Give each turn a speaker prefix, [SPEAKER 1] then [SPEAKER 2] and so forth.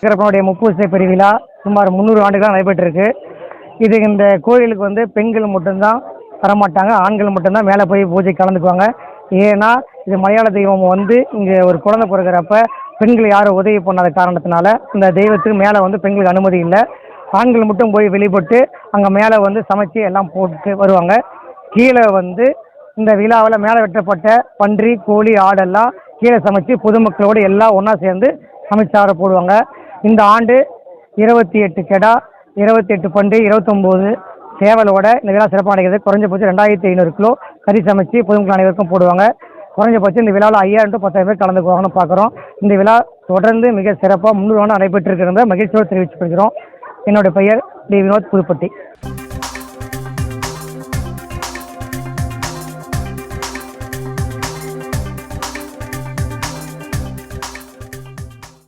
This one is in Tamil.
[SPEAKER 1] சிறப்பனுடைய முப்பூசை பெருவிழா சுமார் 300 ஆண்டுகளாக நடைபெற்றிருக்கு. இது இந்த கோயிலுக்கு வந்து பெண்கள் மட்டும்தான் வரமாட்டாங்க, ஆண்கள் மட்டும்தான் மேலே போய் பூஜை கலந்துக்குவாங்க. ஏன்னா இது மலையாள தெய்வம் வந்து இங்கே ஒரு குழந்தை பிறகுறப்ப பெண்கள் யாரும் உதவி பண்ணாத காரணத்தினால இந்த தெய்வத்துக்கு மேலே வந்து பெண்களுக்கு அனுமதி இல்லை. ஆண்கள் மட்டும் போய் வெளிப்பட்டு அங்கே மேலே வந்து சமைச்சு எல்லாம் போட்டு வருவாங்க. கீழே வந்து இந்த விழாவில் மேலே வெட்டப்பட்ட பன்றி, கோழி, ஆடெல்லாம் கீழே சமைச்சு பொதுமக்களோடு எல்லாம் ஒன்றா சேர்ந்து சமைச்சார போடுவாங்க. இந்த ஆண்டு 28 கெடா, 28 பன்றி, 29 சேவலோட இந்த விழா சிறப்பாக நடக்கிறது. குறைஞ்சபட்சம் 2500 கிலோ கறி சமைச்சு பொதுமக்கள் அனைவருக்கும் போடுவாங்க. குறைஞ்சபட்சம் இந்த விழாவில் 5000 to 10,000 பேர் கலந்துக்குவாங்கன்னு பார்க்குறோம். இந்த விழா தொடர்ந்து மிக சிறப்பாக 300 ஆண்டு நடைபெற்றிருக்கிறத மகிழ்ச்சியோடு தெரிவிச்சுக்கிறோம். என்னுடைய பெயர் டி. வினோத், புதுப்பட்டி.